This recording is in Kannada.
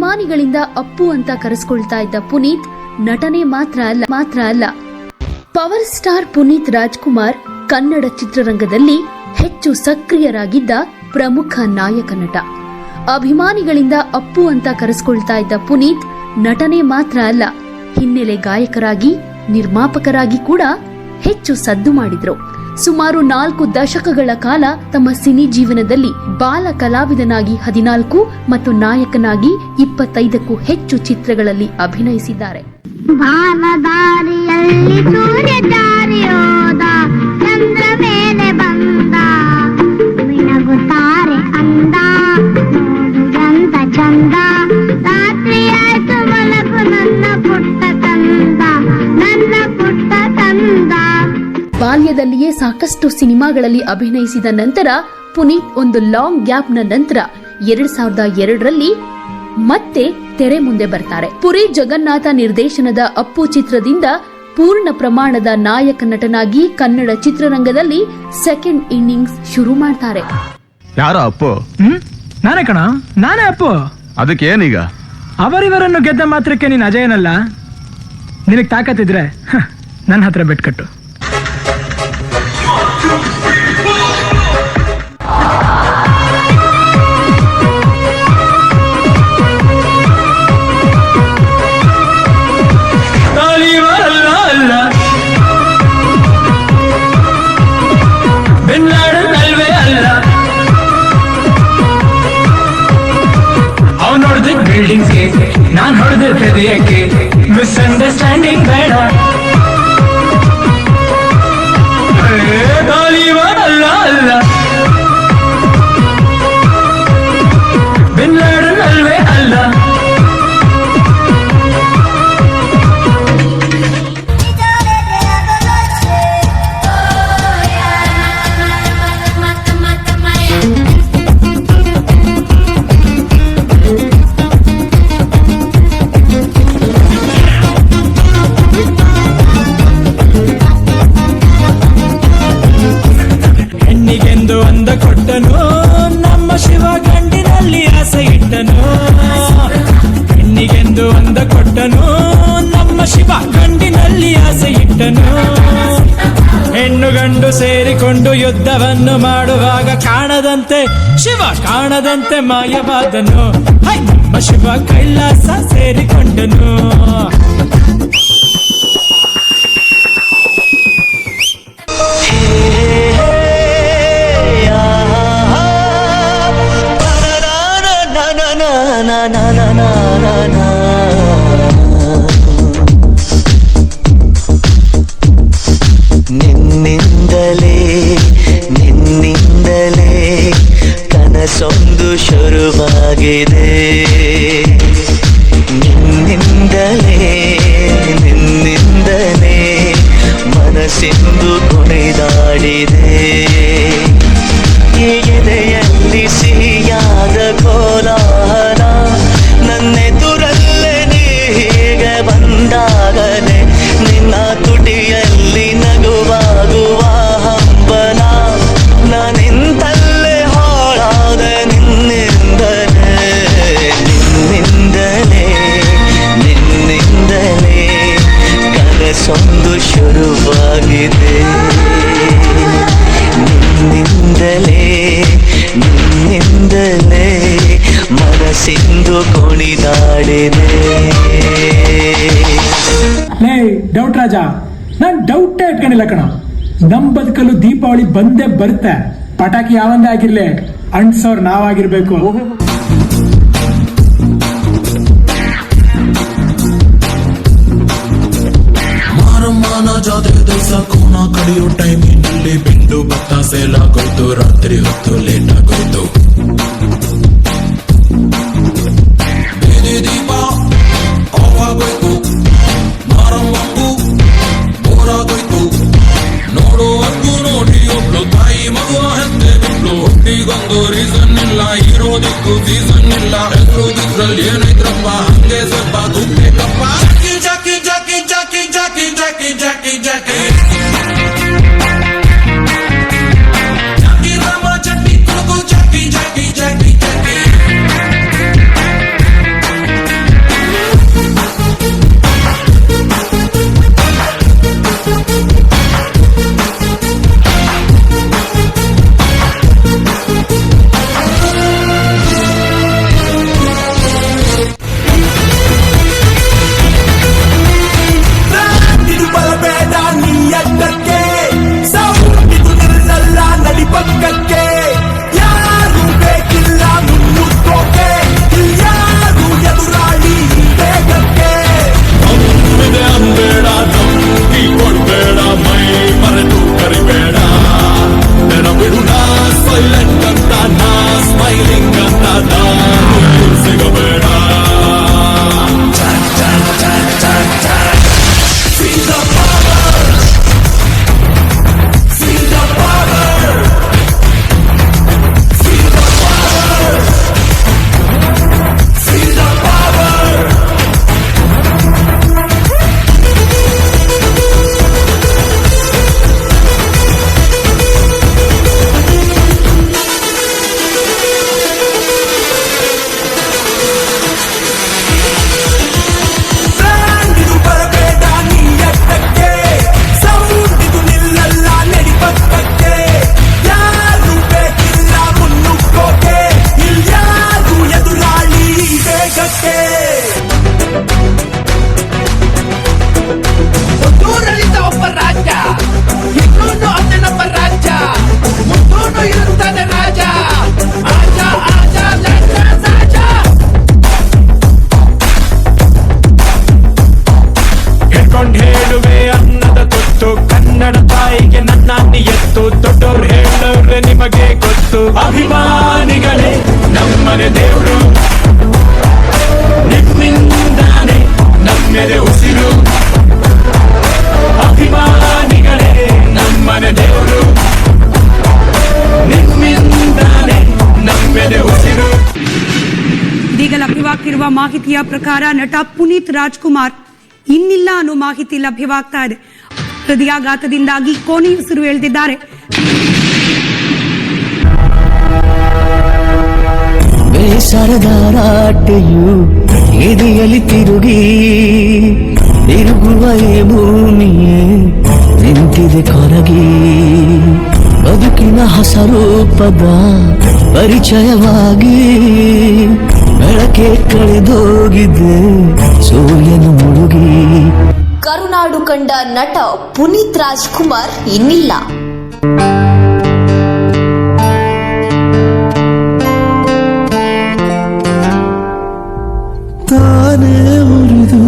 ಅಭಿಮಾನಿಗಳಿಂದ ಅಪ್ಪು ಅಂತ ಕರೆಸಿಕೊಳ್ತಾ ಇದ್ದ ಪುನೀತ್ ನಟನೆ ಮಾತ್ರ ಅಲ್ಲ ಪವರ್ ಸ್ಟಾರ್ ಪುನೀತ್ ರಾಜ್ಕುಮಾರ್ ಕನ್ನಡ ಚಿತ್ರರಂಗದಲ್ಲಿ ಹೆಚ್ಚು ಸಕ್ರಿಯರಾಗಿದ್ದ ಪ್ರಮುಖ ನಾಯಕ ನಟ. ಅಭಿಮಾನಿಗಳಿಂದ ಅಪ್ಪು ಅಂತ ಕರೆಸಿಕೊಳ್ತಾ ಇದ್ದ ಪುನೀತ್ ನಟನೆ ಮಾತ್ರ ಅಲ್ಲ, ಹಿನ್ನೆಲೆ ಗಾಯಕರಾಗಿ ನಿರ್ಮಾಪಕರಾಗಿ ಕೂಡ ಹೆಚ್ಚು ಸದ್ದು ಮಾಡಿದ್ರು. ಸುಮಾರು 4 ದಶಕಗಳ ಕಾಲ ತಮ್ಮ ಸಿನಿ ಜೀವನದಲ್ಲಿ ಬಾಲ ಕಲಾವಿದನಾಗಿ 14 ಮತ್ತು ನಾಯಕನಾಗಿ 25ಕ್ಕೂ ಹೆಚ್ಚು ಚಿತ್ರಗಳಲ್ಲಿ ಅಭಿನಯಿಸಿದ್ದಾರೆ. ಬಾಲದಾರಿಯಲ್ಲಿ ಸೂರ್ಯ ಜಾರಿಯೋದ, ಚಂದ್ರ ಮೇಲೆ ಬಂದ, ಮಿಣಗುತ್ತಾರೆ ಅಂದ, ನೋಡುವಂತ ಚಂದ, ರಾತ್ರಿ ಆಯ್ತು ಮಲಗು ನನ್ನ ಪುಟ್ಟ ಕಂದ, ನನ್ನ ಪುಟ್ಟ ಕಂದ. ಬಾಲ್ಯದಲ್ಲಿಯೇ ಸಾಕಷ್ಟು ಸಿನಿಮಾಗಳಲ್ಲಿ ಅಭಿನಯಿಸಿದ ನಂತರ ಪುನೀತ್ ಒಂದು ಲಾಂಗ್ ಗ್ಯಾಪ್ನ ನಂತರ 2002ರಲ್ಲಿ ಮತ್ತೆ ತೆರೆ ಮುಂದೆ ಬರ್ತಾರೆ. ಪುರಿ ಜಗನ್ನಾಥ ನಿರ್ದೇಶನದ ಅಪ್ಪು ಚಿತ್ರದಿಂದ ಪೂರ್ಣ ಪ್ರಮಾಣದ ನಾಯಕ ನಟನಾಗಿ ಕನ್ನಡ ಚಿತ್ರರಂಗದಲ್ಲಿ ಸೆಕೆಂಡ್ ಇನ್ನಿಂಗ್ಸ್ ಶುರು ಮಾಡ್ತಾರೆ. ಯಾರೋ ಅಪ್ಪು? ನಾನೇ ಕಣ, ನಾನೇ ಅಪ್ಪು. ಅದಕ್ಕೆ ಏನೀಗ? ಅವರಿವರನ್ನು ಗೆದ್ದ ಮಾತ್ರಕ್ಕೆ ನೀನ್ ಅಜಯನಲ್ಲ. ನಿನಗ್ ತಾಕತ್ತಿದ್ರೆ ನನ್ನ ಹತ್ರ ಬೆಟ್ಕಟ್ಟು. ನಾನ್ ಹೊಡೆದ ಹೃದಯಕ್ಕೆ ಮಿಸ್ಅಂಡರ್ಸ್ಟ್ಯಾಂಡಿಂಗ್ ಬೇಡ. ಅಲ್ಲ ಬಿನ್ ಲಾಡನ್ ಅಲ್ವೇ ಅಲ್ಲ. ಕೊಟ್ಟನು ನಮ್ಮ ಶಿವ ಗಂಡಿನಲ್ಲಿ ಆಸೆ ಇಟ್ಟನು. ಹೆಣ್ಣಿಗೆಂದು ಅಂದ ಕೊಟ್ಟನು ನಮ್ಮ ಶಿವ ಗಂಡಿನಲ್ಲಿ ಆಸೆ ಇಟ್ಟನು. ಹೆಣ್ಣು ಗಂಡು ಸೇರಿಕೊಂಡು ಯುದ್ಧವನ್ನು ಮಾಡುವಾಗ ಕಾಣದಂತೆ ಶಿವ ಕಾಣದಂತೆ ಮಾಯವಾದನು. ನಮ್ಮ ಶಿವ ಕೈಲಾಸ ಸೇರಿಕೊಂಡನು. ನಿನ್ನಿಂದಲೇ ಕನಸೊಂದು ಶುರುವಾಗಿದೆ. ನಿನ್ನಿಂದಲೇ ಮನಸ್ಸಿಂದು ಕುಣಿದಾಡಿದೆ. ಎದೆಯಲ್ಲಿ ಸಿಹಿಯಾದ ಕೋಲಾಹಲ, ನನ್ನೆದುರಲ್ಲೇ ನೀ ಹೀಗೆ ಬಂದಾಗಲೇ ನಿನ್ನ ತುಟಿಯಲ್ಲಿ ನಗುವಾಗುವ ಹಂಬಲ. ನಾನಿಂತಲ್ಲೇ ಹಾಳಾದ ನಿನ್ನಿಂದಲೇ ಕನಸೊಂದು ಶುರುವಾಗಿದೆ. ನಿನ್ನಿಂದಲೇ ಮನಸ್ಸಿಂದು ಕುಣಿದಾಡಿದೆ. ಡೌಟ್ ರಾಜ, ನಾನ್ ಡೌಟೇ ಇಟ್ಕೊಂಡಿಲ್ಲ ಕಣ. ನಮ್ ಬದುಕಲು ದೀಪಾವಳಿ ಬಂದೇ ಬರುತ್ತೆ. ಪಟಾಕಿ ಯಾವಂದೇ ಆಗಿರ್ಲಿ, ಅಂಟ್ಸೋರ್ ನಾವಾಗಿರ್ಬೇಕು. ಮಾರಮ್ಮನ ಜಾತ್ರೆ ದಿವಸ ಕೋಣ ಕಡಿಯೋ ಟೈಮಿನಲ್ಲಿ ಬಿಂಡು ಭತ್ತ ಸೇಲಾಗೋಯ್ತು. ರಾತ್ರಿ ಹೊತ್ತು ಲೇಟ್ ಆಗೋಯ್ತು. ಬೀದಿ ದೀಪ ಆಫ್ ಆಗೋಯ್ತು. ಮಾರಮ್ಮಂಗೂ ಬೋರಾಗೋಯ್ತು. ನೋಡುವರ್ಗೂ ನೋಡಿ ಒಬ್ಳು ತಾಯಿ ಮಗುವ ಹೆತ್ತೆ ಬಿಟ್ಲು. ಹುಟ್ಟಿಗೊಂದು ರೀಸನ್ ಇಲ್ಲ, ಇರೋದಿಕ್ಕೂ ಸೀಸನ್ ಇಲ್ಲ. ಹೆಸರು ದಿಕ್ರಲ್ಲಿ ಏನೈತ್ರಪ್ಪ, ಹಂಗೆ ಸ್ವಲ್ಪ ದುಡ್ಬೇಕಪ್ಪ. ಜಾಕಿ ಜಾಕಿ ಜಾಕಿ ಜಾಕಿ ಜಾಕಿ ಜಾಕಿ ಜಾಕಿ ಜಾಕಿ ರಾಮ ಚಟ್ನಿ ಕೊಡಗು. ಜಾಕಿ ಜಾಕಿ ಜಾಕಿ ಜಾಕಿ ಲಭ್ಯವಾಗ್ತಿರುವ ಮಾಹಿತಿಯ ಪ್ರಕಾರ ನಟ ಪುನೀತ್ ರಾಜ್ಕುಮಾರ್ ಇನ್ನಿಲ್ಲ ಅನ್ನೋ ಮಾಹಿತಿ ಲಭ್ಯವಾಗ್ತಾ ಇದೆ. ಹೃದಯಾಘಾತದಿಂದಾಗಿ ಕೊನೆಯುಸಿರು ಎಳೆದಿದ್ದಾರೆ. ಬೇಸರದ ರಾಟೆಯು ಎದೆಯಲ್ಲಿ ತಿರುಗಿ ತಿರುಗುವ ಈ ಭೂಮಿಯೇ ನಿಂತಿದೆ ಕೊರಗಿ. ಬದುಕಿನ ಹಸರೂಪದ ಪರಿಚಯವಾಗಿ ಬೆಳಕೆ ಕಳೆದೋಗಿದೆ ಸೂರ್ಯನ ಮುಳುಗಿ. ಕರುನಾಡು ಕಂಡ ನಟ ಪುನೀತ್ ರಾಜ್ಕುಮಾರ್ ಇನ್ನಿಲ್ಲ. ತಾನೇ ಉರಿದು